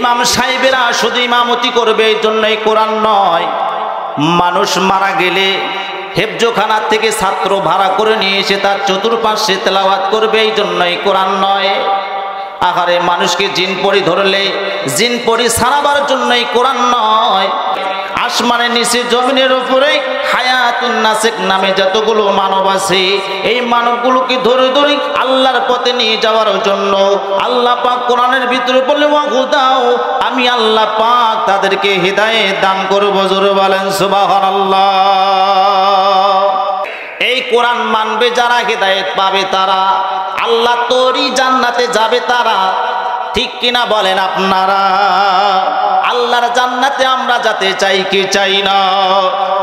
ইমাম সাহেবেরা শুধু ইমামতি করবে এই জন্যই কোরআন নয়, মানুষ মারা গেলে হেফজোখানা থেকে ছাত্র ভাড়া করে নিয়ে এসে তার চতুর্পাশে তেলাওয়াত করবে এই জন্যই কোরআন নয়। আহারে মানুষকে জিন পরি ধরলে জিন পরি সারাবার জন্যই কোরআন নয়। আসমানের নিচে জমিনের উপরে হায়াতুন নাসিক নামে যতগুলো মানব আছে এই মানবগুলোকে ধরে ধরে আল্লাহর পথে নিয়ে যাওয়ার জন্য আল্লাহ পাক কোরআনের ভিতরে বলে ওয়াহুদাও, আমি আল্লাহ পাক তাদেরকে হিদায়াত দান করব। জোরে বলেন সুবহানাল্লাহ। এই কোরআন মানবে যারা হিদায়াত পাবে তারা, আল্লাহ তোরই জান্নাতে যাবে তারা। ঠিক কিনা বলেন আপনারা? আল্লাহর জান্নাতে আমরা যেতে চাই কি চাই না?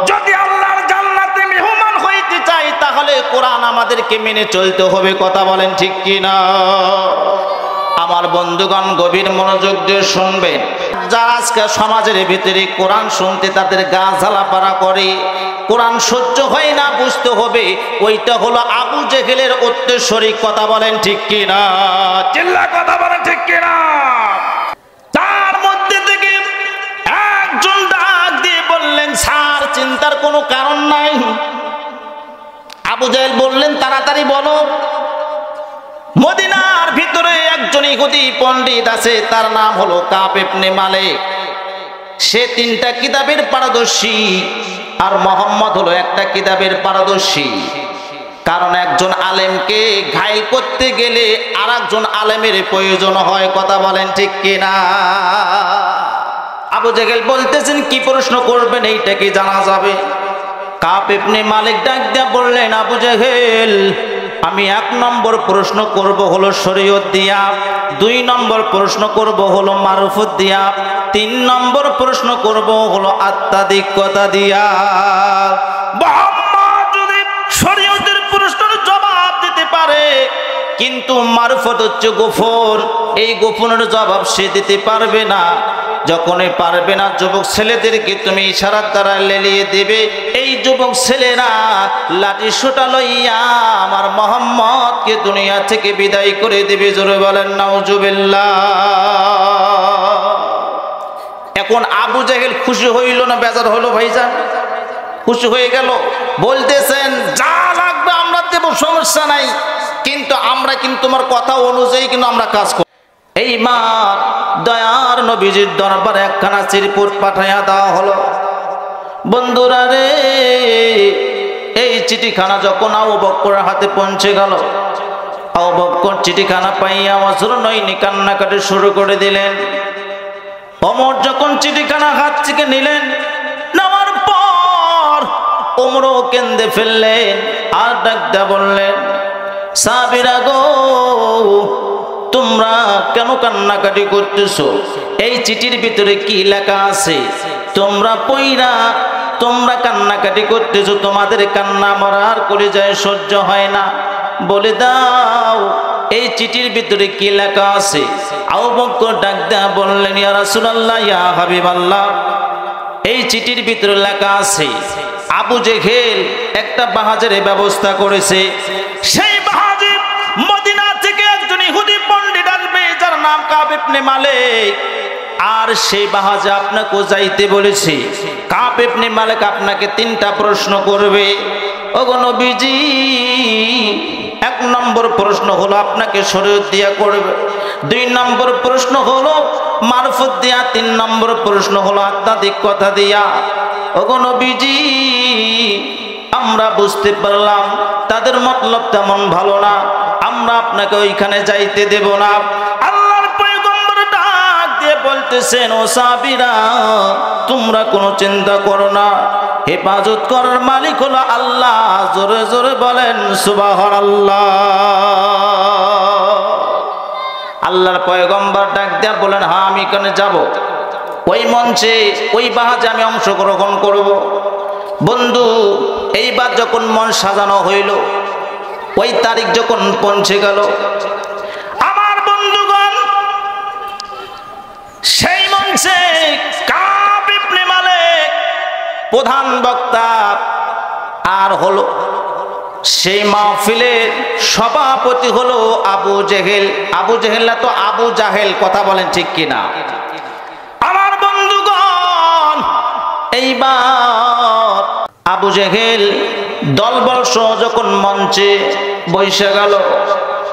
যদি আল্লাহর জান্নাতে মেহমান হইতে চাই তাহলে কোরআন আমাদেরকে মেনে চলতে হবে। কথা বলেন ঠিক কিনা? আমার বন্ধুগণ গভীর মনোযোগ দিয়ে শুনবেন। যারা আজকে সমাজের ভিতরে কোরআন শুনতে তাদের গা জ্বালাপাড়া করে, কোরআন সহ্য হয় না, বুঝতে হবে ওইটা হলো আবু জেহেলের উত্তরসূরি। কথা বলেন ঠিক কিনা? চিল্লা কথা বলেন ঠিক কিনা? তার মধ্যে থেকে একজন ডাক দিয়ে বললেন, স্যার চিন্তার কোনো কারণ নাই। আবু জেহেল বললেন, তাড়াতাড়ি বলো। মদিনার ভিতরে একজন ইহুদি পণ্ডিত আছে, তার নাম হলো কাব ইবনে মালিক। সে 3টা কিতাবের পারদর্শী, আর মোহাম্মদ হলো একটা কিতাবের পারদর্শী। কারণ একজন আলেমকে ঘাই করতে গেলে আর একজন আলেমের প্রয়োজন হয়। কথা বলেন ঠিক কিনা? আবু জেহেল বলতেছেন, কি প্রশ্ন করবেন এইটা কি জানা যাবে? কাব ইবনে মালিক ডাক দিয়া বললেন, আবু জেহেল আমি 1 নম্বর প্রশ্ন করব হলো শরীয়ত দিয়া, 2 নম্বর প্রশ্ন করব হলো মারুফত দিয়া, 3 নম্বর প্রশ্ন করব হলো আত্মাধিকতা দিয়া। মুহাম্মদ যদি শরীয়তের প্রশ্নের জবাব দিতে পারে, কিন্তু মারুফত হচ্ছে গোপন, এই গোপনের জবাব সে দিতে পারবে না। যখনই পারবে না, যুবক ছেলেদেরকে তুমি ইশারার দ্বারা লেলিয়ে দেবে। এই যুবক ছেলেরা লাঠি সোটা লইয়া আমার মোহাম্মদকে দুনিয়া থেকে বিদায় করে দেবে। জোরে বলেন নাউজুবিল্লাহ। এখন আবু জেহেল খুশি হইল না বেজার হলো? ভাইজান খুশি হয়ে গেল। বলতেছেন, যা লাগবে আমরা দেব, সমস্যা নাই, কিন্তু আমরা তোমার কথা অনুযায়ী কিন্তু আমরা কাজ করব। এইবার দয়ার নবীজির দরবারে একখানা চিরকুট পাঠাইয়া দেওয়া হলো। বন্ধুরা রে, এই চিঠিখানা যখন আবু বকরের হাতে পৌঁছে গেল, আবু বকর চিঠিখানা পাইয়া অঝরনয়নি কান্নাকাটি শুরু করে দিলেন। ওমর যখন চিঠিখানা হাত থেকে নিলেন, নেওয়ার পর ওমরও কেঁদে ফেললেন, আর ডাক দিয়া বললেন, সাহাবীরা গো, তোমরা কেন কান্নাকাটি করতেছো? এই চিঠির ভিতরে কি লেখা আছে তোমরা পইরা তোমরা কান্নাকাটি করতেছো? তোমাদের কান্না মরার কলিজায় সহ্য হয় না, বলে দাও এই চিঠির ভিতরে কি লেখা আছে? আবু বকর ডাক দিয়া বললেন, ইয়া রাসূলুল্লাহ, ইয়া হাবিবাল্লাহ, এই চিঠির ভিতরে লেখা আছে আবু জেহেল একটা বাহাজের ব্যবস্থা করেছে। সেই বাহাজে মদিনা থেকে একজন ইহুদি পণ্ডিত আসবে যার নাম কাব ইবনে মালিক, আর সেই বাহাজে আপনাকে যাইতে বলেছে। কাব ইবনে মালিক আপনাকে 3টা প্রশ্ন করবে। ওগো নবীজি, 1 নম্বর প্রশ্ন হলো আপনাকে শরীয়ত দিয়া করবে, 2 নম্বর প্রশ্ন হলো মারফত দিয়া, 3 নম্বর প্রশ্ন হলো আত্মাধিকতা দিয়া। ওগো নবীজি, আমরা বুঝতে পারলাম তাদের মতলব তেমন ভালো না, আমরা আপনাকে ওইখানে যাইতে দেব না। আল্লাহর পয়গম্বর ডাক দিয়ে বলতেছেন, ও সাহাবীরা, তোমরা কোনো চিন্তা করো না, হেফাজত করার মালিক হলো আল্লাহ। জোরে জোরে বলেন সুবহানাল্লাহ। আল্লাহর পয়গম্বর ডাক দিয়া বলেন, হ্যাঁ আমি এখানে যাব, ওই মঞ্চে ওই বাহাজে আমি অংশগ্রহণ করব। বন্ধু, এইবার যখন মন সাজানো হইল, ওই তারিখ যখন পৌঁছে গেল, আমার বন্ধুগণ সেই মঞ্চে কাব ইবনে মালিক প্রধান বক্তা, আর হলো সেই মাহফিলের সভাপতি হলো আবু জেহেল। আবু জেহেল না তো আবু জাহেল। কথা বলেন ঠিক কিনা? এইবার আবু জেহেল দলবল সহ যখন মঞ্চে বসে গেল,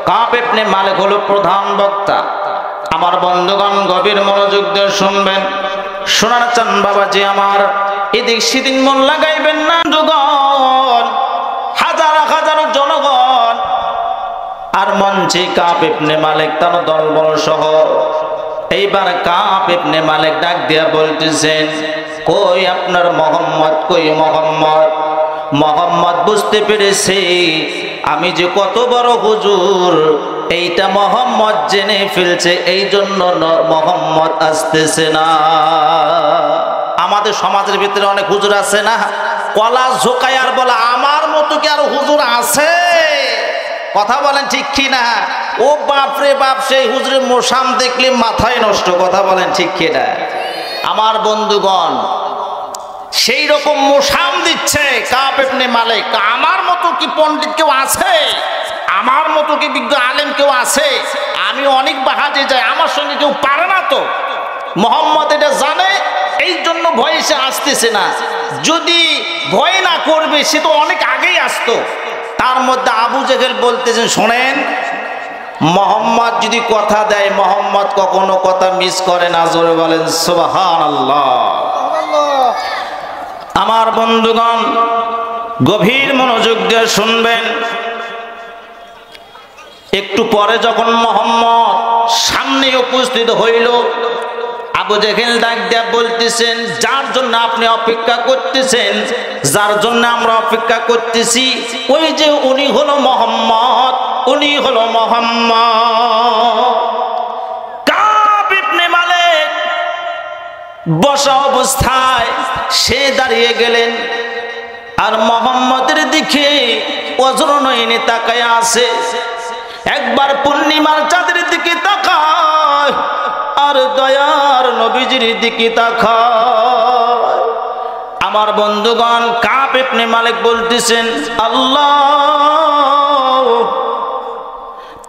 কাব ইবনে মালিক হলো প্রধান বক্তা। আমার বন্ধুগণ গভীর মনোযোগ দিয়ে শুনবেন, শোনার চান বাবাজি আমার, এদিক সেদিক মন লাগাইবেন না। যুগল হাজার হাজার জনগণ আর মঞ্চে কাব ইবনে মালিক তার দলবল সহ। এইবার কাব ইবনে মালিক ডাক দিয়া বলতেছেন, কই আপনার মোহাম্মদ, কই মোহাম্মদ? মোহাম্মদ বুঝতে পেরেছে আমি যে কত বড় হুজুর, এইটা মোহাম্মদ জেনে ফেলছে, এই জন্য মোহাম্মদ আসতেছে না। আমাদের সমাজের ভিতরে অনেক হুজুর আছে না, কলা ঝোকায় আর বলে আমার মতো কি আর হুজুর আছে? কথা বলেন ঠিক কি না? ও বাপরে বাপ, সেই হুজুরের মোসাম দেখলে মাথায় নষ্ট। কথা বলেন ঠিক কি না? আমার বন্ধুগণ সেই রকম মোসাম দিচ্ছে কাব ইবনে মালিক, আমার মতো কি পণ্ডিত কেউ আছে? আমার মতো কি বিজ্ঞ আলেম কেউ আছে? আমি অনেক বাহাজে যাই, আমার সঙ্গে কেউ পারে না। তো মোহাম্মদ এটা জানে, এই জন্য ভয়ে সে আসতেছে না। যদি ভয় না করবে সে তো অনেক আগেই আসতো। তার মধ্যে আবু জেহেল বলতেছেন, শোনেন, মোহাম্মদ যদি কথা দেয়, মোহাম্মদ কখনো কথা মিস করে না। জোরে বলেন সুবহানাল্লাহ। আমার বন্ধুগণ গভীর মনোযোগ দিয়ে শুনবেন। একটু পরে যখন মোহাম্মদ সামনে উপস্থিত হইল, আবু জেহেল ডাক দিয়া বলতেছেন, যার জন্য আপনি অপেক্ষা করতেছেন, যার জন্য আমরা অপেক্ষা করতেছি, ওই যে উনি হলো মোহাম্মদ, উনি হলো মোহাম্মদ। কাব ইবনে মালিক বসা অবস্থায় সে দাঁড়িয়ে গেলেন আর মোহাম্মদের দিকে অজর নয়নে তাকায় আছে। একবার পূর্ণিমার চাঁদের দিকে তাকায় আর দয়ার নবীজির দিকে তাকায়। আমার বন্ধুগণ কাব ইবনে মালিক বলতেছেন, আল্লাহ,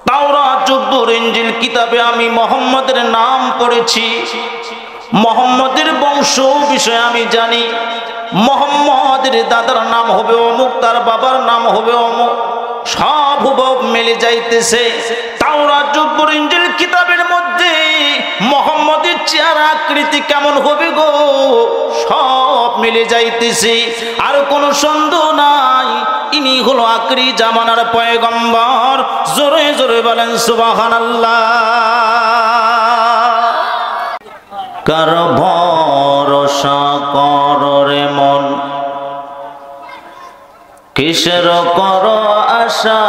তাওরাত, জবুর, ইনজিল কিতাবে আমি মোহাম্মদের নাম পড়েছি, মোহাম্মদের বংশ বিষয়ে আমি জানি, মোহাম্মদের দাদার নাম হবে অমুক, তার বাবার নাম হবে অমুক, সব হুবহু মিলে যাইতেছে। তাওরাত, জবুর, ইনজিল কিতাবের মধ্যে মোহাম্মদের চেহারা আকৃতি কেমন হবে গো, সব মিলে যাইতেছে, আর কোনো সন্দেহ নাই ইনি হলো আখরি জামানার পয়গম্বর। জোরে জোরে বলেন সুবহানাল্লাহ। কার ভরসা কর রে মন, কিসের কর আশা,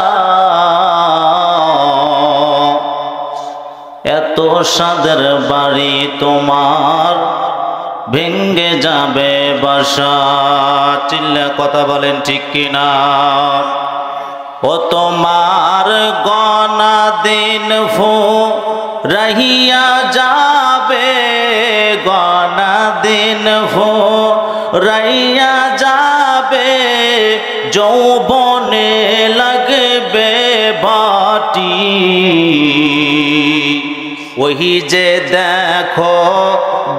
এত সাদের বাড়ি তোমার ভেঙ্গে যাবে বাসা। চিল্লা কথা বলেন ঠিক কিনা? ও তোমার গনা দিন ফুরাইয়া যাবে, গনা দিন ফুরাইয়া যাবে, যৌবনে লাগবে বাটি। ওই যে দেখো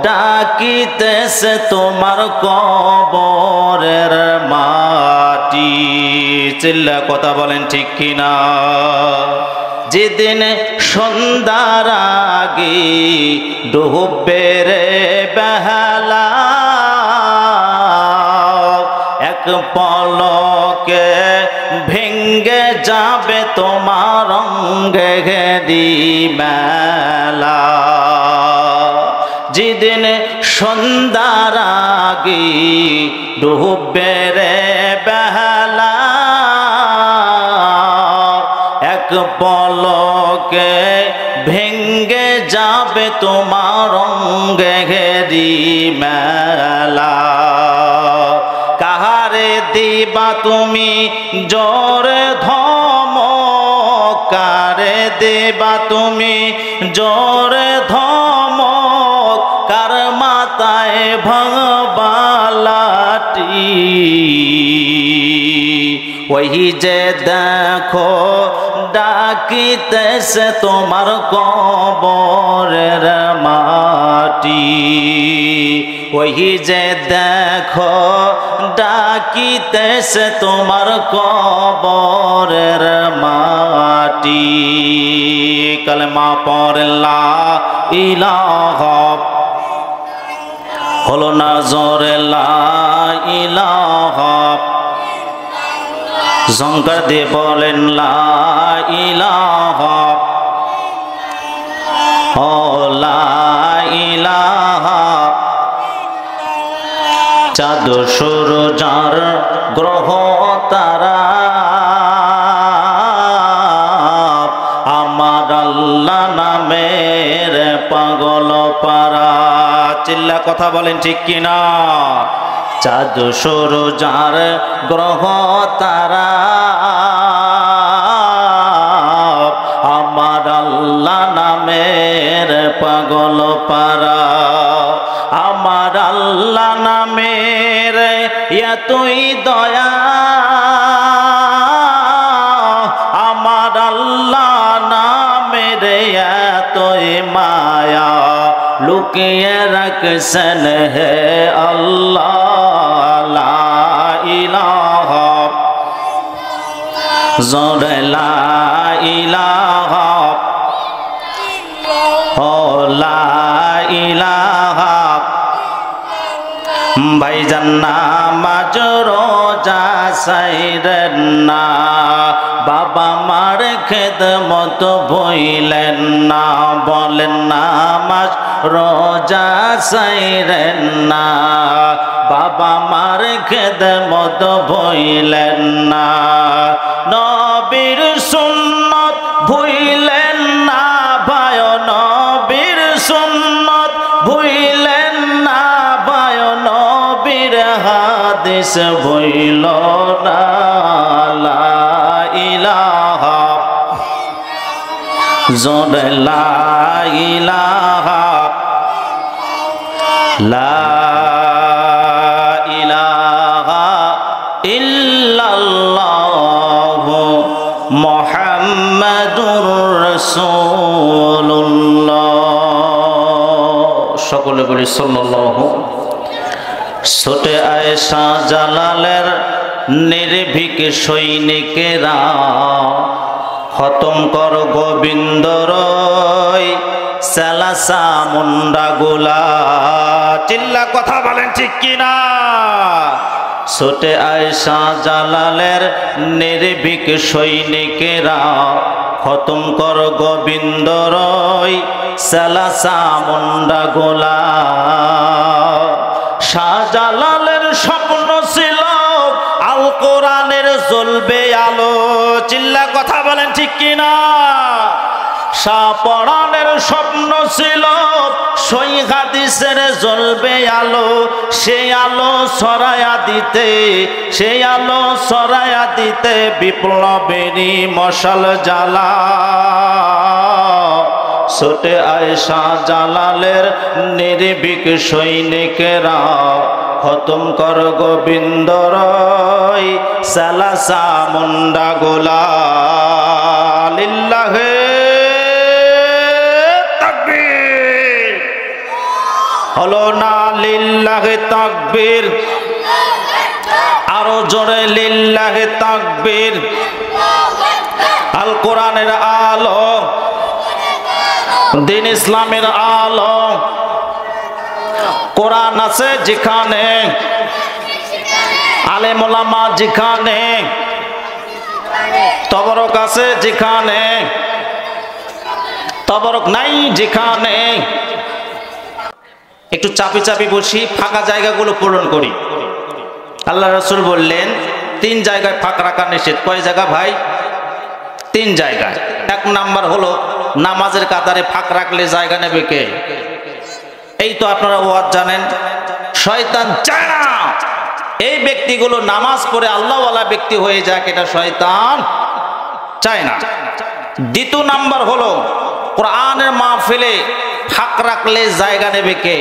ডাকিতেছে তোমার কবরের মাটি। চিল্লা কথা বলেন ঠিক কিনা? যেদিন সন্ধ্যার আগে ডুববে রে বেহালা, এক পলকে ভেঙ্গে যাবে তোমার অঙ্গেরি মেলা। যেদিন সন্ধ্যার আগে ডুববে রে বেহালা, এক পলকে ভেঙ্গে যাবে তোমার অঙ্গেরি মেলা। কাহারে দিবা তুমি জোরে ধমক, কারে দেবা তুমি জোরে ধমক, কার মাথায় ভাঙবালাটি। ওই যে দেখো ডাকিতেছে তোমার কবরের মাটি। ওই যে দেখো ডাকিতেছে তোমার কবরের মাটি। কালেমা পড়ে লা ইলাহা, হলো না জোরে লা ইলাহা, জঙ্কার দিয়ে বলেন লা ইলাহা, ও লা ইলাহা। চাঁদ সূরজার গ্রহ তারা আমার আল্লাহ নামের পাগল পারা। চিল্লা কথা বলেন ঠিক কিনা? চাঁদ সূরজার গ্রহ তারা আমার আল্লাহ নামের পাগল পারা। আমার আল্লাহ নামের এতই দয়া, আমার আল্লাহ নামের এতই মায়া, লুকিয়ে রাখছেন হে আল্লাহ। লা ইলাহা, জোরে লা ইলাহা, ও লা ইলাহা। ভাইজান নামাজ রোজা সাইরেন না, বাবা মার খেদমত ভুলেন না। বলেন নামাজ রোজা সাইরেন না, বাবা মার খেদমত ভুলেন না। নবীর সুন্নত ভুলেন না ভাই, নবীর সুন্নত ভুলেন না ভাই, নবীর হাদিস ভুল না। লা ইলাহা, জোরে লা ইলাহা, লা ইলাহা ইল্লাল্লাহু মুহাম্মাদুর রাসূলুল্লাহ। সকলে বলি সাল্লাল্লাহু। ছোটে আয়েশা জালালের নির্ভীক সৈনিকেরা খতম কর গোবিন্দর সালাসা মুন্ডা গোলা। চিল্লা কথা বলেন ঠিক কিনা? ছোটে আয়েশা জালালের নির্ভীক সৈনিকেরা খতম কর গোবিন্দর সালাসা মুন্ডা গোলা। শাহজালালের স্বপ্ন ছিল আল কোরআনের জ্বলবে আলো। চিল্লা কথা বলেন ঠিক কিনা? শাহপরানের স্বপ্ন ছিল সই হাদিসের জ্বলবে আলো। সেই আলো ছড়ায়া দিতে, সেই আলো ছড়ায়া দিতে বিপ্লবেরই মশাল জ্বালা। ছোটে আয়েশা জালালের নির্ভীক সৈনিকেরা খতম কর গোবিন্দর সালাসা মুন্ডা গোলা। লিল্লাহে তাকবীর, হলো না লিল্লাহে তাকবীর, আরো জোরে লিল্লাহে তাকবীর। আল কোরআনের আলো, দিন ইসলামের আলো, কোরআন আছে যেখানে, আলেম ওলামা যেখানে, তবরক আছে যেখানে, তবরক নাই যেখানে। একটু চাপি চাপি বসি, ফাঁকা জায়গাগুলো পূরণ করি। আল্লাহ রাসূল বললেন 3 জায়গায় ফাঁকা রাখা নিষেধ। কয় জায়গা ভাই? 3 জায়গায়। 1 নাম্বার হলো নামাজের কাতারে ফাঁক রাখলে জায়গা নেবে কে? এই তো আপনারা ওয়াজ জানেন, শয়তান চায় না এই ব্যক্তিগুলো নামাজ পড়ে আল্লাহওয়ালা ব্যক্তি হয়ে যাক, এটা শয়তান চায় না। 2 নাম্বার হলো কোরআনের মাহফিলে ফাঁক রাখলে জায়গা নেবে কে?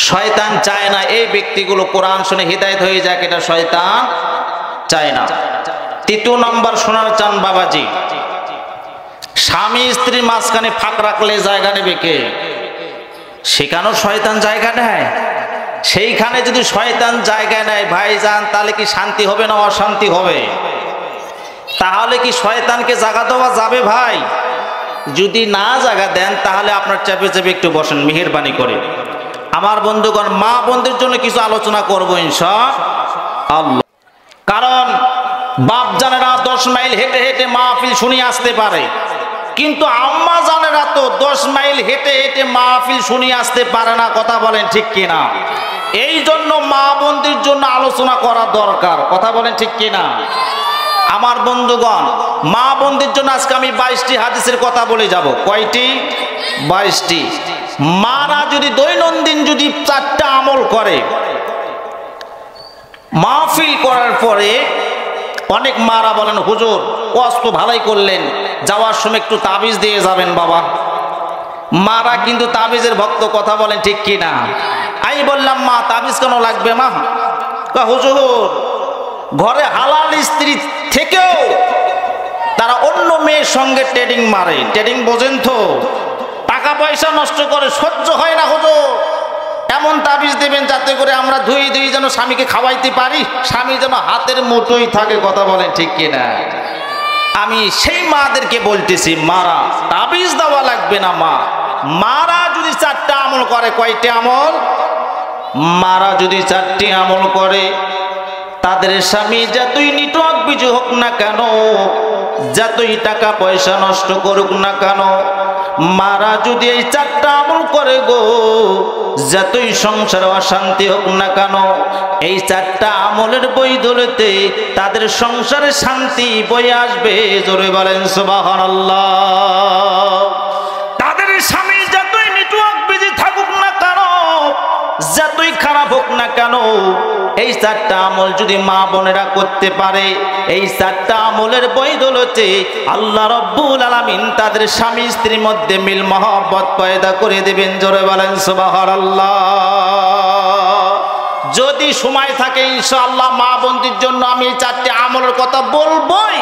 শয়তান চায় না এই ব্যক্তিগুলো কোরআন শুনে হিদায়াত হয়ে যাক, এটা শয়তান চায় না। 3 নাম্বার শোনার চান বাবাজি, স্বামী স্ত্রীর মাঝখানে ফাঁক রাখলে জায়গা নেবে কে? সেখানেও শয়তান জায়গা নেয়। সেইখানে যদি শয়তান জায়গা নেয় ভাইজান, তাহলে কি শান্তি হবে না অশান্তি হবে? তাহলে কি শয়তানকে জায়গা দেওয়া যাবে ভাই? যদি না জায়গা দেন তাহলে আপনার চেপে চেপে একটু বসেন মেহেরবানি করে। আমার বন্ধুগণ, মা বোনদের জন্য কিছু আলোচনা করব ইনশাআল্লাহ। কারণ বাপ জানেরা 10 মাইল হেঁটে হেঁটে মাহফিল শুনিয়ে আসতে পারে, কিন্তু আম্মা জানেরা তো 10 মাইল হেঁটে হেঁটে মাহফিল শুনিয়ে আসতে পারে না। কথা বলেন ঠিক কিনা? এই জন্য মা বোনদের জন্য আলোচনা করা দরকার। কথা বলেন ঠিক কিনা? আমার বন্ধুগণ, মা বোনদের জন্য আজকে আমি 22টি হাদিসের কথা বলে যাব। কয়টি? 22টি। মারা যদি দৈনন্দিন যদি 4টা আমল করে, মাহফিল করার পরে অনেক মারা বলেন হুজুর ওয়াজ তো ভালোই করলেন, যাওয়ার সময় একটু তাবিজ দিয়ে যাবেন বাবা। মারা কিন্তু তাবিজের ভক্ত। কথা বলেন ঠিক কিনা? আমি বললাম মা তাবিজ কেন লাগবে মা? হুজুর ঘরে হালাল স্ত্রী থেকেও তারা অন্য মেয়ের সঙ্গে ট্রেডিং মারে। ট্রেডিং বোঝেন তো? টাকা পয়সা নষ্ট করে, সহ্য হয় না হুজুর। এমন তাবিজ দেবেন যাতে করে আমরা ধুই ধুই যেন স্বামীকে খাওয়াইতে পারি, স্বামী যেন হাতের মুঠোই থাকে। কথা বলেন ঠিক কিনা? আমি সেই মাদেরকে বলতেছি মারা তাবিজ দেওয়া লাগবে না। মারা যদি 4টা আমল করে, কয়টি আমল? মারা যদি 4টি আমল করে, তাদের স্বামী যতই নিটক বিজু হোক না কেন, যতই টাকা পয়সা নষ্ট করুক না কেন, মারা যদি এই 4টা আমল করে গো, যতই সংসারে অশান্তি হোক না কেন, এই 4টা আমলের বৈধলতে তাদের সংসারে শান্তি বয়ে আসবে। জোরে বলেন সুবহানাল্লাহ। তাদের স্বামী যতই নিটক বিজি থাকুক না কেন, যতই খারাপ হোক না কেন, এই 4টা আমল যদি মা বোনেরা করতে পারে, এই 4টা আমলের বৈধলতে আল্লাহ রাব্বুল আলামিন তাদের স্বামী স্ত্রীর মধ্যে মিল মহব্বত পয়দা করে দেবেন। জোরে বলেন সুবহানাল্লাহ। যদি সময় থাকে ইনশাআল্লাহ মা বোনদের জন্য আমি এই 4টি আমলের কথা বলবোই,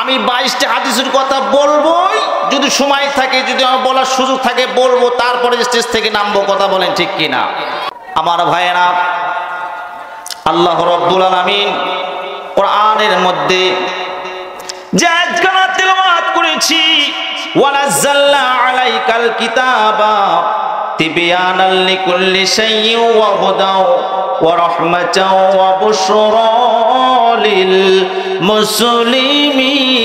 আমি 22টি হাদিসের কথা বলবোই। যদি সময় থাকে, যদি আমার বলার সুযোগ থাকে বলবো, তারপরে স্টেজ থেকে নামবো। কথা বলেন ঠিক কিনা? আমার ভাইয়েরা, আল্লাহ রাব্বুল আলামিন কোরআনের মধ্যে যে আয়াতগুলো তেলাওয়াত করেছি, ওয়ানাজ্জালনা আলাইকাল কিতাবা তিবয়ানাল লিকুল্লি শাইইন ওয়া হুদাও ওয়া রাহমাতাও ওয়া বুশরা লিল মুসলিমিন।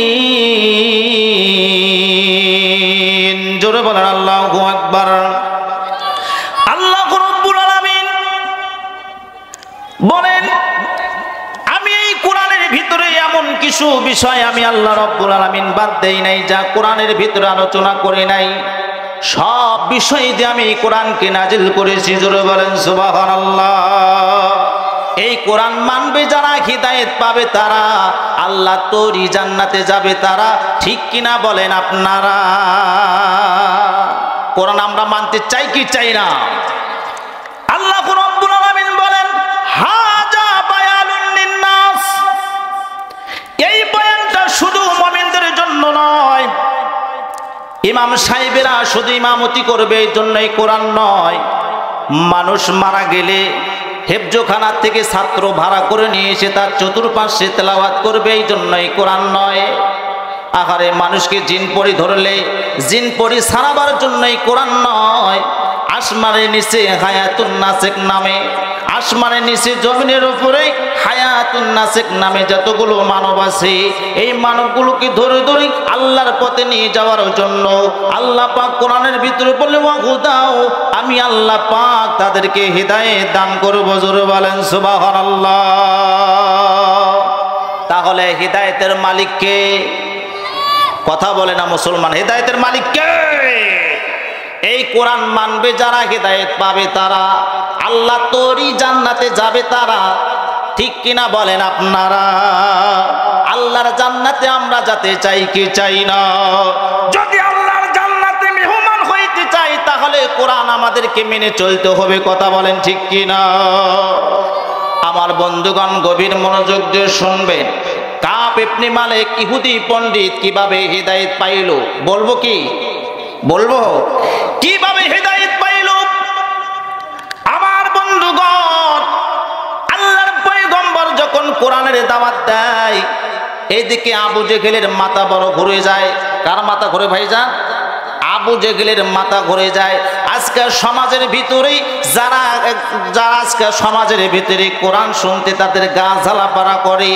জোরে বলেন আল্লাহু আকবার। আল্লাহ রাব্বুল আলামিন বলেন, আমি এই কোরআনের ভিতরে এমন কিছু বিষয় আমি আল্লাহ রাব্বুল আলামিন বাদ দেই নাই, যা কোরআনের ভিতরে আলোচনা করি নাই। সব বিষয় দিয়ে আমি কোরআনকে নাজিল করেছি। জোরে বলেন সুবহানাল্লাহ। এই কোরআন মানবে যারা হিদায়েত পাবে তারা, আল্লাহ তোরই জান্নাতে যাবে তারা। ঠিক কিনা বলেন আপনারা? কোরআন আমরা মানতে চাই কি চাই না? আল্লাহ রাব্বুল আলামিন বলেন, হাজা বায়ানুন লিন্নাস। এই বয়ানটা শুধু মুমিনদের জন্য নয়, ইমাম সাহেবেরা শুধু ইমামতি করবে এই জন্যই কোরআন নয়। মানুষ মারা গেলে হেফজখানা থেকে ছাত্র ভাড়া করে নিয়ে এসে তার চতুর্পাশে তেলাওয়াত করবে এই জন্যই কোরআন নয়। আহারে মানুষকে জিন পরি ধরলে জিন পরি ছাড়াবার জন্যই কোরআন নয়। আসমানের নিচে হায়াতুন নাসেক নামে, আসমানের নিচে জমিনের উপরে হায়াতুন নাসেক নামে যতগুলো মানব আছে, এই মানবগুলোকে ধরে ধরে আল্লাহর পথে নিয়ে যাওয়ার জন্য আল্লাহ পাক কোরআনের ভিতরে বলে ওয়াহুদাও, আমি আল্লাহ পাক তাদেরকে হিদায়াত দান করব। জোরে বলেন সুবহানাল্লাহ। তাহলে হিদায়াতের মালিক কে? কথা বলে না মুসলমান, হিদায়াতের মালিক কে? এই কোরআন মানবে যারা হিদায়াত পাবে তারা, আল্লাহ তোরই জান্নাতে যাবে তারা। ঠিক কিনা বলেন আপনারা? আল্লাহর জান্নাতে আমরা যেতে চাই কি চাই না? যদি আল্লাহর জান্নাতে মেহমান হইতে চাই তাহলে কোরআন আমাদেরকে মেনে চলতে হবে। কথা বলেন ঠিক কিনা? আমার বন্ধুগণ গভীর মনোযোগ দিয়ে শুনবেন। কাব ইবনে মালিক ইহুদি পণ্ডিত কিভাবে হিদায়াত পাইল বলবো কি? বলবো কিভাবে হিদায়াত পাইল? কোরআনের দাওয়াত দেয়, এইদিকে আবু জেহেলের মাথা বড় ঘুরে যায়। কার মাথা ঘুরে ভাইজান? আবু জেহেলের মাথা ঘুরে যায়। আজকে সমাজের ভিতরে যারা আজকে সমাজের ভিতরে কোরআন শুনতে তাদের গা জ্বালাপাড়া করে,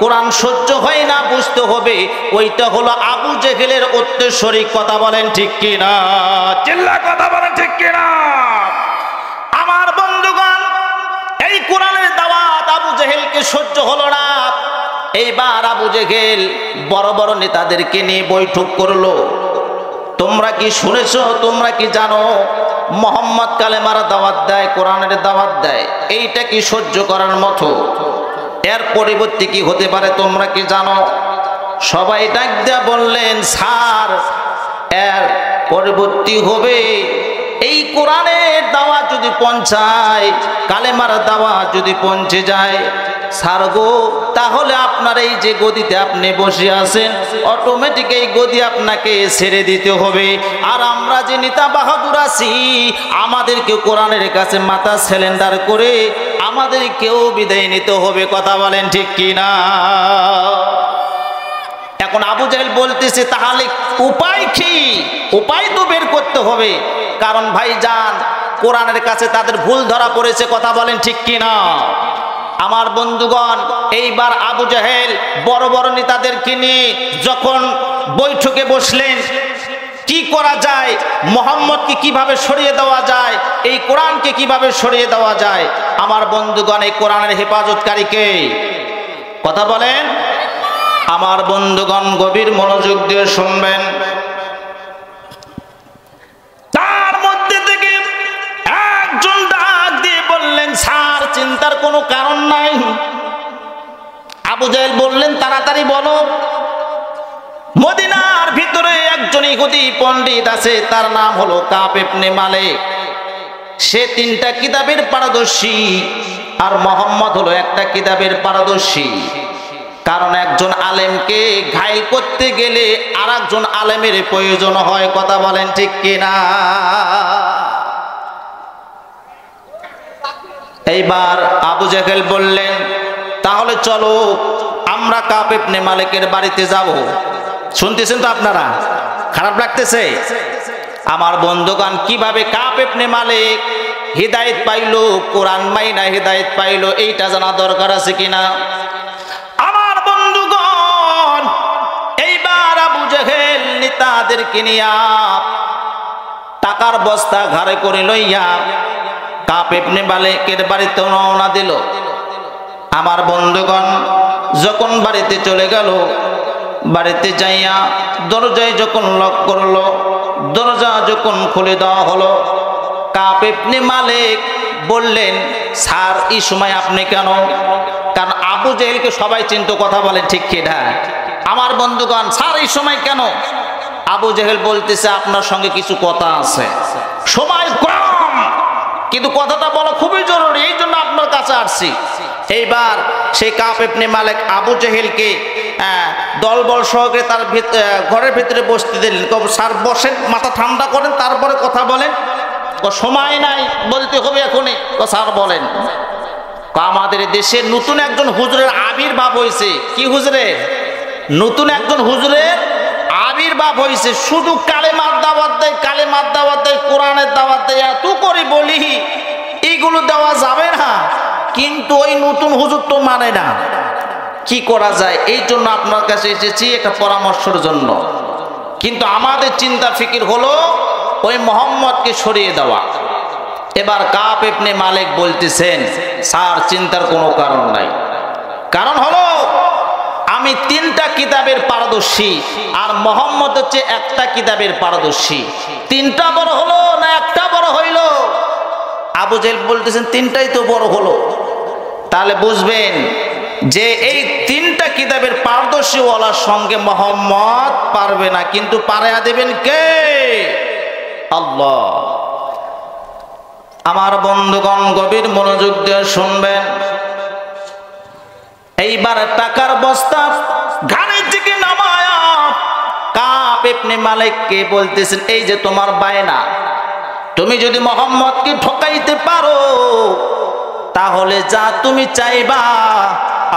কোরআন সহ্য হয় না, বুঝতে হবে ওইটা হলো আবু জেহেলের উত্তরসূরি। কথা বলেন ঠিক কিনা? চিল্লা কথা বলেন ঠিক কিনা? আমার বন্ধুগণ, এই কোরআনের দাওয়াত আবু জেহেলকে সহ্য হলো না। এইবার আবু জেহেল বড় বড় নেতাদেরকে নিয়ে বৈঠক করলো। তোমরা কি শুনেছো, তোমরা কি জানো মোহাম্মদ কালেমার দাওয়াত দেয়, কোরআনের দাওয়াত দেয়, এইটা কি সহ্য করার মতো? এর পরিবর্তে কি হতে পারে তোমরা কি জানো? সবাই ডাক দিয়া বললেন, স্যার এর পরিবর্তী হবে এই কোরআনের দাওয়াত যদি পৌঁছায়, কালেমার দাওয়াত যদি পৌঁছে যায়, স্যার গো, তাহলে আপনার এই যে গদিতে আপনি বসে আছেন অটোমেটিক এই গদি আপনাকে ছেড়ে দিতে হবে। আর আমরা যে নেতা বাহাদুর আছি, আমাদেরকে কোরআনের কাছে মাথা সিলিন্ডার করে আমাদেরকেও বিদায় নিতে হবে। কথা বলেন ঠিক কিনা? এখন আবু জেহেল বলতেছে, তাহলে উপায় কি? উপায় তো বের করতে হবে, কারণ ভাইজান কোরআনের কাছে তাদের ভুল ধরা পড়েছে। কথা বলেন ঠিক কিনা? আমার বন্ধুগণ, এইবার আবু জেহেল বড় বড় নেতাদেরকে নিয়ে যখন বৈঠকে বসলেন, কি করা যায়, মোহাম্মদকে কিভাবে সরিয়ে দেওয়া যায়, এই কোরআনকে কিভাবে সরিয়ে দেওয়া যায়। আমার বন্ধুগণ, এই কোরআনের হেফাজতকারীকে, কথা বলেন। আমার বন্ধুগণ গভীর মনোযোগ দিয়ে শুনবেন। তার মধ্যে থেকে একজন ডাক দিয়ে বললেন, স্যার চিন্তার কোনো কারণ নাই। আবু জেহেল বললেন, তাড়াতাড়ি বলো। মদিনার ভিতরে একজন ইহুদি পণ্ডিত আছে, তার নাম হলো কাব ইবনে মালিক। সে 3টা কিতাবের পারদর্শী, আর মোহাম্মদ হলো একটা কিতাবের পারদর্শী। কারণ একজন আলেমকে ঘায়েল করতে গেলে আর একজন আলেমের প্রয়োজন হয়। কথা বলেন ঠিক কিনা? এইবার আবু জেহেল বললেন, তাহলে চলো আমরা কাব ইবনে মালিকের বাড়িতে যাব। শুনতেছেন তো আপনারা? খারাপ লাগতেছে? আমার বন্ধুগণ, কিভাবে কাব ইবনে মালিক হিদায়াত পাইলো, কোরআন মাইনা হিদায়াত পাইলো, এইটা জানা দরকার আছে কিনা? আমার বন্ধুগণ, এইবার আবু জেহেল নেতাদেরকে নিয়া টাকার বস্তা ঘাড়ে করে লইয়া কাব ইবনে মালিকের বাড়িতে রওনা দিল। আমার বন্ধুগণ, যখন বাড়িতে চলে গেল, বাড়িতে যাইয়া দরজায় যখন লক করলো, দরজা যখন খুলে দেওয়া হলো, কাব ইবনে মালিক বললেন, স্যার এই সময় আপনি কেন? কারণ আবু জেহেলকে সবাই চিনতো। কথা বলেন ঠিক কিনা? আমার বন্ধুগণ, স্যার এই সময় কেন? আবু জেহেল বলতেছে, আপনার সঙ্গে কিছু কথা আছে। সময় কম, কিন্তু কথাটা বলা খুবই জরুরি, এই জন্য আপনার কাছে আসছি। এইবার সেই কাব ইবনে মালিক আবু জেহেলকে দলবল সহকারে তার ঘরের ভিতরে বসতে দিলেন। স্যার বসেন, মাথা ঠান্ডা করেন, তারপরে কথা বলেন। সময় নাই, বলতে হবে এখনই। স্যার বলেন। আমাদের দেশে নতুন একজন হুজুরের আবির্ভাব হয়েছে। কি হুজুরের? নতুন একজন হুজুরের আবির্ভাব হয়েছে। শুধু কালেমার দাওয়াত দেয়, কালেমার দাওয়াত দেয়, কোরআনের দাওয়াত দেয়। এত করে বলি এইগুলো দেওয়া যাবে না, কিন্তু ওই নতুন হুজুর তো মানে না। কি করা যায়? এই জন্য আপনার কাছে এসেছি একটা পরামর্শের জন্য। কিন্তু আমাদের চিন্তা ফিকির হলো ওই মোহাম্মদকে সরিয়ে দেওয়া। এবার কাব ইবনে মালিক বলতেছেন, স্যার চিন্তার কোনো কারণ নাই। কারণ হলো আমি 3টা কিতাবের পারদর্শী, আর মোহাম্মদ হচ্ছে একটা কিতাবের পারদর্শী। 3টা বড় হলো না একটা বড় হইল? আবু জেহেল বলতেছেন 3টাই তো বড় হলো। তাহলে বুঝবেন যে এই 3টা কিতাবের পারদর্শী ওয়ালার সঙ্গে মোহাম্মদ পারবে না, কিন্তু পারায়া দেবেন কে? আল্লাহ। আমার বন্ধুগণ গভীর মনোযোগ দিয়ে শুনবেন। এইবার টাকার বস্তা ঘাড়ের দিকে নামায়া কাব ইবনে মালিককে বলতেছেন, এই যে তোমার বায়না, তুমি যদি মোহাম্মদকে ঠকাইতে পারো তাহলে যা তুমি চাইবা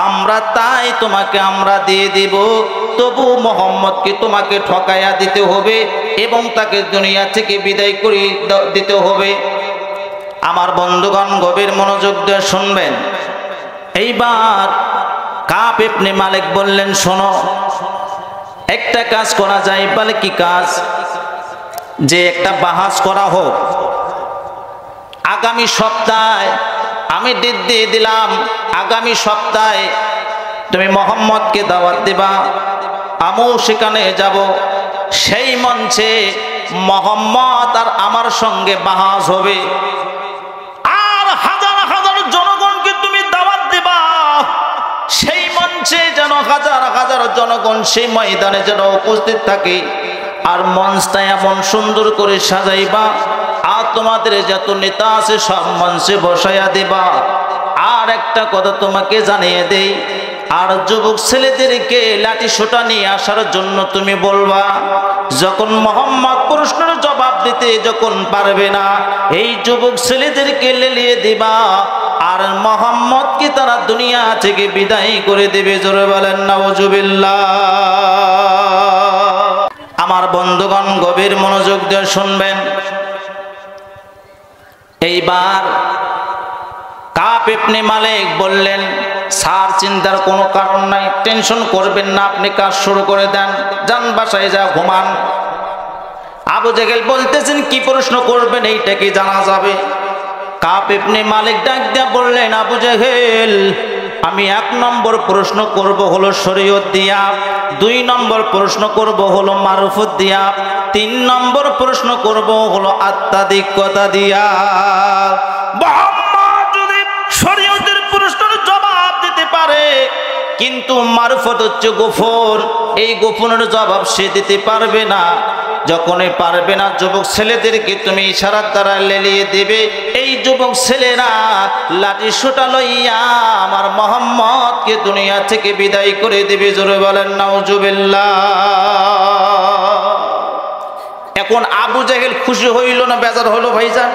আমরা তাই তোমাকে আমরা দিয়ে দিব, তবু মোহাম্মদকে তোমাকে ঠকাইয়া দিতে হবে এবং তাকে দুনিয়া থেকে বিদায় করে দিতে হবে। আমার বন্ধুগণ গভীর মনোযোগ দিয়ে শুনবেন। এইবার কাব ইবনে মালিক বললেন, শোনো, একটা কাজ করা যায়। বলে কি কাজ? যে একটা বাহাস করা হোক, আগামী সপ্তাহে আমি ডেট দিয়ে দিলাম, আগামী সপ্তাহে তুমি মোহাম্মদকে দাওয়াত দিবা, আমিও সেখানে যাব। সেই মঞ্চে মোহাম্মদ আর আমার সঙ্গে বাহাস হবে, আর হাজার হাজার জনগণকে তুমি দাওয়াত দিবা। সেই মঞ্চে যেন হাজার হাজার জনগণ সেই ময়দানে যেন উপস্থিত থাকে, আর মঞ্চটা এমন সুন্দর করে সাজাইবা, আর তোমাদের যত নেতা আছে সব মঞ্চে বসাইয়া দিবা। আর একটা কথা তোমাকে জানিয়ে দেই, আর যুবক ছেলেদেরকে লাঠি সোটা নিয়ে আসার জন্য তুমি বলবা। যখন মোহাম্মদ প্রশ্নের জবাব দিতে যখন পারবে না, এই যুবক ছেলেদেরকে লেলিয়ে দিবা, আর মোহাম্মদকে তারা দুনিয়া থেকে বিদায় করে দেবে। জোরে বলেন নাউজুবিল্লাহ। আমার বন্ধুগণ গভীর মনোযোগ দিয়ে শুনবেন। এইবার কাব ইবনে মালিক বললেন, স্যার চিন্তার কোনো কারণ নাই, টেনশন করবেন না, আপনি কাজ শুরু করে দেন, যান বাসায় যা ঘুমান। আবু জেহেল বলতেছেন, কি প্রশ্ন করবেন এইটা কি জানা যাবে? কাব ইবনে মালিক ডাক দিয়া বললেন, আবু জেহেল, আমি 1 নম্বর প্রশ্ন করব হলো শরীয়ত দিয়া, 2 নম্বর প্রশ্ন করব হলো মারফত দিয়া, 3 নম্বর প্রশ্ন করব হলো আত্মাধিকতা দিয়া। মোহাম্মদ যদি শরীয়তের প্রশ্নের জবাব দিতে পারে, কিন্তু মারফত হচ্ছে গোপন, এই গোপনের জবাব সে দিতে পারবে না। যখনই পারবে না, যুবক ছেলেদেরকে তুমি ইশারার দ্বারা লেলিয়ে দেবে। এই যুবক ছেলেরা লাঠি সোটা লইয়া আমার মোহাম্মদকে দুনিয়া থেকে বিদায় করে দেবে। জোরে বলেন নাউজুবিল্লাহ। এখন আবু জেহেল খুশি হইল না বেজার হলো? ভাইজান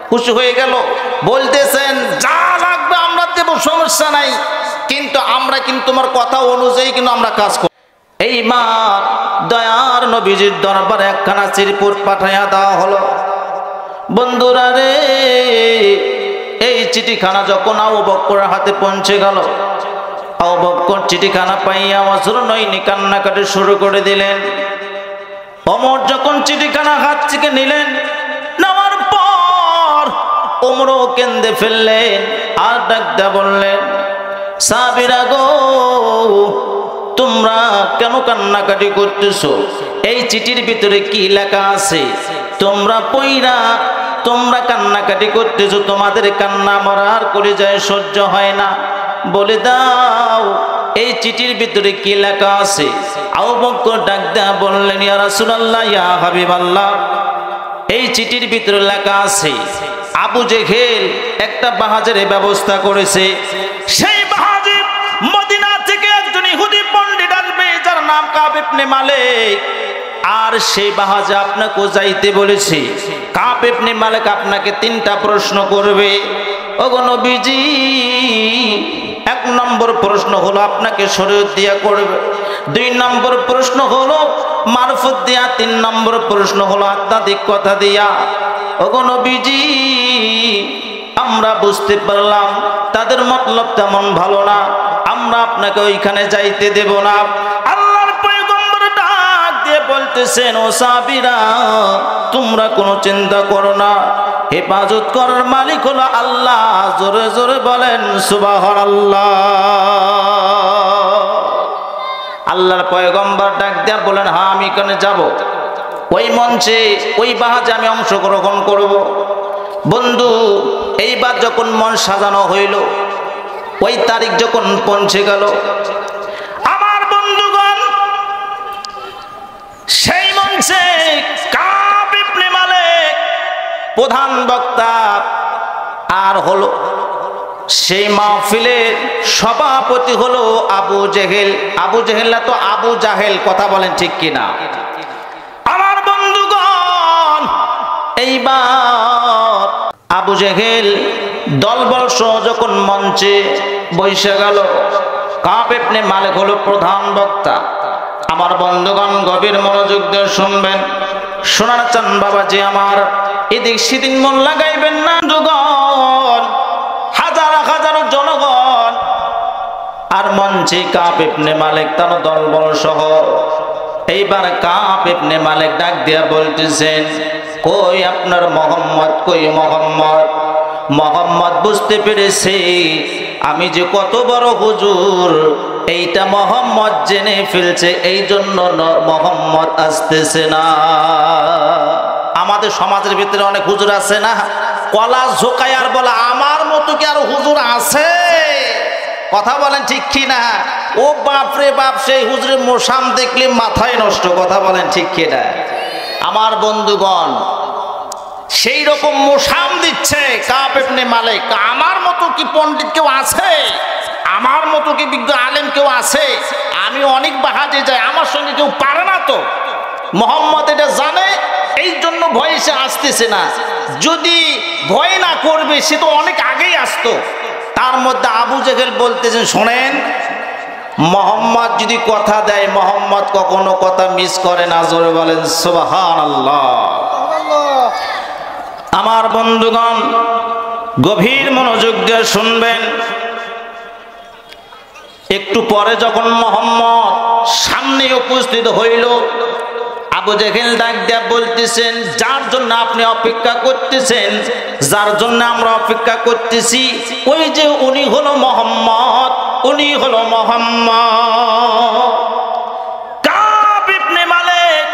খুশি হয়ে গেল। বলতেছেন, যা লাগবে আমরা দেব, সমস্যা নাই, কিন্তু আমরা কিন্তু তোমার কথা অনুযায়ী কিন্তু আমরা কাজ করব। এইবার দয়ার নবীজির দরবারে একখানা চিরকুট পাঠাইয়া দেওয়া হলো। বন্ধুরা রে, এই চিঠিখানা যখন আবু বকরের হাতে পৌঁছে গেল, আবু বকর চিঠিখানা পাইয়া অঝর নয়নি কান্নাকাটি শুরু করে দিলেন। ওমর যখন চিঠিখানা হাত থেকে নিলেন, নেওয়ার পর ওমরও কেঁদে ফেললেন, আর ডাক দিয়া বললেন, সাহাবীরা গো, তোমরা কেন কান্নাকাটি করতেছো? এই চিঠির ভিতরে কি লেখা আছে তোমরা পইরা তোমরা কান্নাকাটি করতেছো? তোমাদের কান্না মরার কলিজায় সহ্য হয় না, বলে দাও এই চিঠির ভিতরে কি লেখা আছে। আবু বকর ডাক দিয়া বললেন, ইয়া রাসূলুল্লাহ, ইয়া হাবিবাল্লাহ, এই চিঠির ভিতরে লেখা আছে আবু জেহেল একটা বাহাজের ব্যবস্থা করেছে। সেই বাহাজে মদিনা থেকে একজন ইহুদি পণ্ডিত আসবে, যার নাম কাব ইবনে মালিক, আর সেই বাহাজে আপনাকে যাইতে বলেছে। কাব ইবনে মালিক আপনাকে 3টা প্রশ্ন করবে। ওগো নবীজি, 1 নম্বর প্রশ্ন হলো আপনাকে শরীয়ত দিয়া করবে, 2 নম্বর প্রশ্ন হলো মারফত দিয়া, 3 নম্বর প্রশ্ন হলো আত্মাধিকতা দিয়া। ওগো নবীজি, আমরা বুঝতে পারলাম তাদের মতলব তেমন ভালো না, আমরা আপনাকে ওইখানে যাইতে দেব না। আল্লাহর পয়গম্বর ডাক দিয়ে বলতেছেন, ও সাহাবীরা, তোমরা কোনো চিন্তা করো না, হেফাজত করার মালিক হলো আল্লাহ। জোরে জোরে বলেন সুবহানাল্লাহ। আল্লাহর পয়গম্বর ডাক দিয়া বলেন, হ্যাঁ আমি এখানে যাব, ওই মঞ্চে ওই বাহাজে আমি অংশগ্রহণ করব। বন্ধু, এইবার যখন মন সাজানো হইল, ওই তারিখ যখন পৌঁছে গেল, আমার বন্ধুগণ সেই মঞ্চে কাব ইবনে মালিক প্রধান বক্তা, আর হলো সেই মাহফিলের সভাপতি হলো আবু জেহেল। আবু জেহেল না তো আবু জাহেল, কথা বলেন ঠিক কিনা? আমার বন্ধুগণ, এইবার আবু জেহেল দলবল সহ যখন মঞ্চে বসে গেল। কাব ইবনে মালিক হলো প্রধান বক্তা। আমার বন্ধুগণ গভীর মনোযোগ দিয়ে শুনবেন, শোনার চান বাবাজি আমার, এদিক সেদিক মন লাগাইবেন না। বন্ধুগণ, হাজার হাজার জনগণ আর মঞ্চে কাব ইবনে মালিক তার দলবল সহ। এইবার কাব ইবনে মালিক ডাক দিয়া বলতেছেন, কই আপনার মোহাম্মদ, কই মোহাম্মদ? মোহাম্মদ বুঝতে পেরেছে আমি যে কত বড় হুজুর, এইটা মোহাম্মদ জেনে ফেলছে, এই জন্য মোহাম্মদ আসতেছে না। আমাদের সমাজের ভিতরে অনেক হুজুর আছে না, কলা ঝোকায় আর বলে আমার মতো কি আর হুজুর আছে? কথা বলেন ঠিক কি না? ও বাপরে বাপ, সেই হুজুরের মোসাম দেখলে মাথায় নষ্ট। কথা বলেন ঠিক কি না? আমার বন্ধুগণ, সেই রকম মোসাম দিচ্ছে কাব ইবনে মালিক, আমার মতো কি পণ্ডিত কেউ আছে? আমার মতো কি বিজ্ঞ আলেম কেউ আছে? আমি অনেক বাহাজে যাই, আমার সঙ্গে কেউ পারে না। তো মোহাম্মদ এটা জানে, এই জন্য ভয়ে সে আসতেছে না। যদি ভয় না করবে সে তো অনেক আগেই আসতো। তার মধ্যে আবু জেহেল বলতেছেন, শোনেন, মোহাম্মদ যদি কথা দেয়, মোহাম্মদ কখনো কথা মিস করে না। জোরে বলেন সুবহানাল্লাহ। আমার বন্ধুগণ গভীর মনোযোগ দিয়ে শুনবেন। একটু পরে যখন মোহাম্মদ সামনে উপস্থিত হইল, আবু জেহেল ডাক দিয়া বলতেছেন, যার জন্য আপনি অপেক্ষা করতেছেন, যার জন্য আমরা অপেক্ষা করতেছি, ওই যে উনি হলো মোহাম্মদ, উনি হলো মোহাম্মদ। কাব ইবনে মালিক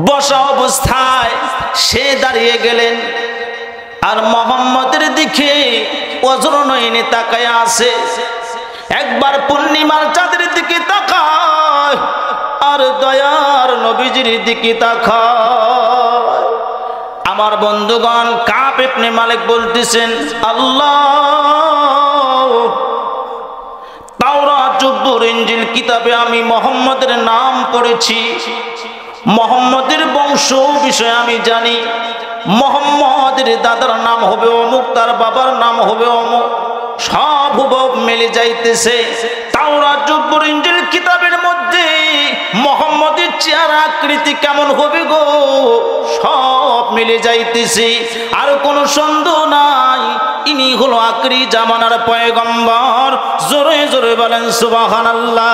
বসা অবস্থায় সে দাঁড়িয়ে গেলেন, আর মোহাম্মদের দিকে ওজর নয়নে তাকায় আছে। একবার পূর্ণিমার চাঁদের দিকে তাকায়, আর দয়ার নবীজির দিকে তাকায়। আমার বন্ধুগণ, কাব ইবনে মালিক বলতেছেন, আল্লাহ, তাওরাত, জবুর, ইনজিল কিতাবে আমি মোহাম্মদের নাম পড়েছি, মোহাম্মদের বংশ বিষয়ে আমি জানি। মোহাম্মদের দাদার নাম হবে অমুক, তার বাবার নাম হবে অমুক, সব হুবহু মিলে যাইতেছে। তাওরাত, জবুর, ইনজিল কিতাবের মধ্যে মোহাম্মদের চেহারা আকৃতি কেমন হবে গো, সব মিলে যাইতেছে। আর কোনো সন্দেহ নাই, ইনি হলো আখরি জামানার পয়গম্বর। জোরে জোরে বলেন সুবহানাল্লাহ।